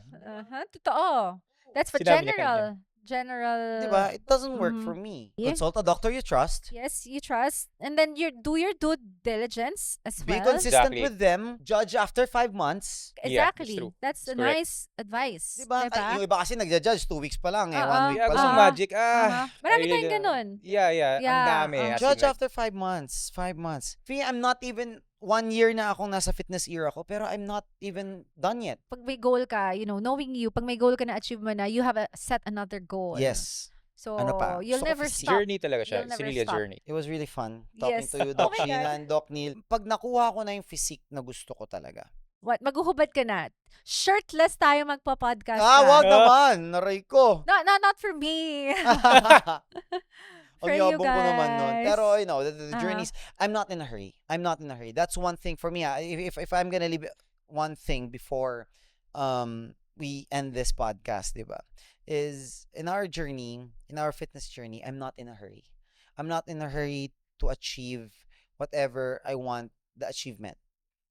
[SPEAKER 2] Totoo. That's for
[SPEAKER 3] Sinabi niya kanina.
[SPEAKER 2] general.
[SPEAKER 1] Diba? It doesn't work
[SPEAKER 2] Mhm.
[SPEAKER 1] for me.
[SPEAKER 2] Yeah.
[SPEAKER 1] Consult a doctor you trust.
[SPEAKER 2] Yes, you trust. And then do your due diligence as
[SPEAKER 1] Be
[SPEAKER 2] well.
[SPEAKER 1] consistent
[SPEAKER 3] Exactly.
[SPEAKER 1] with them. Judge after 5 months.
[SPEAKER 3] Yeah, that's
[SPEAKER 2] Exactly.
[SPEAKER 3] true.
[SPEAKER 2] That's a
[SPEAKER 3] That's correct.
[SPEAKER 2] nice advice.
[SPEAKER 1] Diba?
[SPEAKER 2] Diba?
[SPEAKER 1] Yung iba kasi nagja-judge 2 weeks pa lang eh. 1
[SPEAKER 2] Oo.
[SPEAKER 1] week
[SPEAKER 3] Yeah,
[SPEAKER 1] pa
[SPEAKER 3] gusto
[SPEAKER 1] lang.
[SPEAKER 3] magic.
[SPEAKER 2] Marami
[SPEAKER 3] I
[SPEAKER 2] tayong
[SPEAKER 3] really-
[SPEAKER 2] ganun.
[SPEAKER 3] Yeah, yeah.
[SPEAKER 2] Yeah,
[SPEAKER 3] Ang dami. as in,
[SPEAKER 1] Judge
[SPEAKER 3] like,
[SPEAKER 1] after 5 months. 5 months. Me, I'm not even 1 year na akong nasa fitness era ko, pero I'm not even done yet.
[SPEAKER 2] Pag may goal ka, knowing you, pag may goal ka na achieve mo na, you have set another goal.
[SPEAKER 1] Yes.
[SPEAKER 2] So,
[SPEAKER 1] Ano pa?
[SPEAKER 2] you'll
[SPEAKER 1] Gusto ko
[SPEAKER 2] never
[SPEAKER 1] physique.
[SPEAKER 2] stop.
[SPEAKER 3] journey talaga siya.
[SPEAKER 2] You'll
[SPEAKER 3] It's
[SPEAKER 2] never
[SPEAKER 3] really a
[SPEAKER 2] stop.
[SPEAKER 3] journey.
[SPEAKER 1] It was really fun talking
[SPEAKER 2] Yes.
[SPEAKER 1] to you, Doc
[SPEAKER 2] Oh my
[SPEAKER 1] Sheena
[SPEAKER 2] God.
[SPEAKER 1] and Doc Neil. Pag nakuha ko na yung physique na gusto ko talaga.
[SPEAKER 2] What? Maghuhubad ka na. Shirtless tayo magpa-podcast.
[SPEAKER 1] Wag
[SPEAKER 2] ka.
[SPEAKER 1] naman! Naray ko!
[SPEAKER 2] Not for me.
[SPEAKER 1] Ang
[SPEAKER 2] For you
[SPEAKER 1] yabong ko naman nun.
[SPEAKER 2] guys.
[SPEAKER 1] Pero, the
[SPEAKER 2] Uh-huh.
[SPEAKER 1] journeys, I'm not in a hurry. That's one thing for me. If I'm gonna leave one thing before we end this podcast, diba? Is in our journey, in our fitness journey, I'm not in a hurry. I'm not in a hurry to achieve whatever I want the achievement.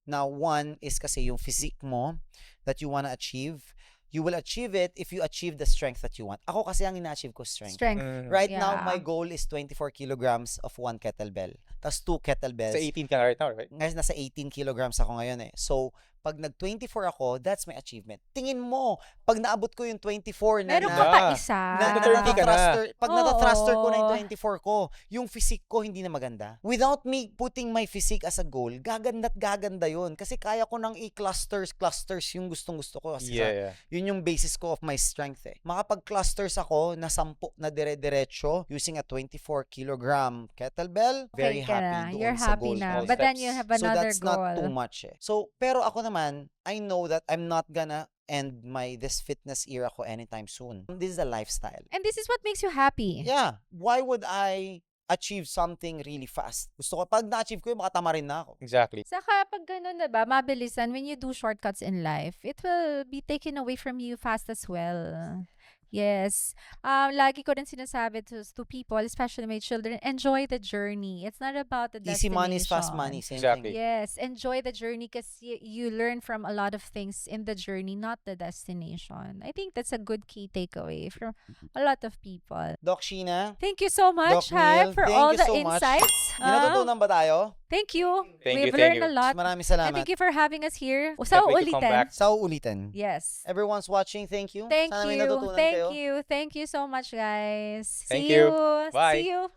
[SPEAKER 1] Now, one is kasi yung physique mo that you wanna achieve, you will achieve it if you achieve the strength that you want. Ako kasi ang ina-achieve ko strength.
[SPEAKER 3] Mm.
[SPEAKER 1] Right now,
[SPEAKER 2] Yeah.
[SPEAKER 1] my goal is 24 kilograms of 1 kettlebell. Tas 2 kettlebells.
[SPEAKER 3] Sa 18 ka na right now, right?
[SPEAKER 1] Ngayon, nasa 18 kilograms ako ngayon eh. So, pag nag-24 ako, that's my achievement. Tingin mo, pag naabot ko yung 24 na
[SPEAKER 2] Meron
[SPEAKER 1] na,
[SPEAKER 2] ka pa
[SPEAKER 3] Yeah.
[SPEAKER 2] isa.
[SPEAKER 3] Nag-30 ka na.
[SPEAKER 1] pag
[SPEAKER 2] Oo.
[SPEAKER 1] nata-thruster ko na yung 24 ko, yung physique ko hindi na maganda. Without me putting my physique as a goal, gaganda't gaganda yun. Kasi kaya ko nang clusters yung gustong-gusto ko. Kasi
[SPEAKER 3] Yeah, yeah.
[SPEAKER 1] yun yung basis ko of my strength eh. Makapag-clusters ako na 10 na dire-diretso using a 24 kilogram kettlebell, very
[SPEAKER 2] Okay ka
[SPEAKER 1] happy
[SPEAKER 2] na.
[SPEAKER 1] doon
[SPEAKER 2] You're
[SPEAKER 1] sa
[SPEAKER 2] happy
[SPEAKER 1] goal
[SPEAKER 2] na.
[SPEAKER 1] ko.
[SPEAKER 3] Small
[SPEAKER 2] But then
[SPEAKER 3] steps.
[SPEAKER 2] you have
[SPEAKER 1] So
[SPEAKER 2] another
[SPEAKER 1] that's
[SPEAKER 2] goal.
[SPEAKER 1] not too much eh. So, pero ako naman, I know that I'm not gonna end this fitness era ko anytime soon. This is a lifestyle.
[SPEAKER 2] And this is what makes you happy.
[SPEAKER 1] Yeah. Why would I achieve something really fast? Gusto ko, pag na-achieve ko yun, makatama rin na ako.
[SPEAKER 3] Exactly.
[SPEAKER 2] Saka pag ganun, diba, mabilisan, when you do shortcuts in life, it will be taken away from you fast as well. Yes. Lagi ko rin sinasabi to people, especially my children, enjoy the journey. It's not about the
[SPEAKER 1] Easy money is fast money.
[SPEAKER 2] destination.
[SPEAKER 1] Same
[SPEAKER 3] Exactly.
[SPEAKER 1] thing.
[SPEAKER 2] Yes, enjoy the journey because you learn from a lot of things in the journey, not the destination. I think that's a good key takeaway from a lot of people.
[SPEAKER 1] Doc Sheena,
[SPEAKER 2] Thank you so much,
[SPEAKER 1] Doc
[SPEAKER 2] Hype,
[SPEAKER 1] Neil,
[SPEAKER 2] for
[SPEAKER 1] thank
[SPEAKER 2] all
[SPEAKER 1] you
[SPEAKER 2] the
[SPEAKER 1] so much.
[SPEAKER 2] insights.
[SPEAKER 1] May natutunan ba tayo?
[SPEAKER 2] Thank you.
[SPEAKER 3] Thank you,
[SPEAKER 2] We've
[SPEAKER 3] thank
[SPEAKER 2] learned a
[SPEAKER 3] you.
[SPEAKER 2] lot.
[SPEAKER 1] Maraming
[SPEAKER 2] And
[SPEAKER 1] salamat.
[SPEAKER 2] thank you for having us here.
[SPEAKER 3] Can't
[SPEAKER 2] Sa
[SPEAKER 3] wait to come
[SPEAKER 2] ulitin.
[SPEAKER 3] back.
[SPEAKER 1] Sa ulitin.
[SPEAKER 2] Yes.
[SPEAKER 1] Everyone's watching, thank you.
[SPEAKER 2] Thank
[SPEAKER 1] Sana may
[SPEAKER 2] you.
[SPEAKER 1] natutunan
[SPEAKER 2] Thank
[SPEAKER 1] kayo.
[SPEAKER 2] you. Thank you so much, guys.
[SPEAKER 3] Thank
[SPEAKER 2] See
[SPEAKER 3] you.
[SPEAKER 2] you.
[SPEAKER 3] Bye.
[SPEAKER 2] See you.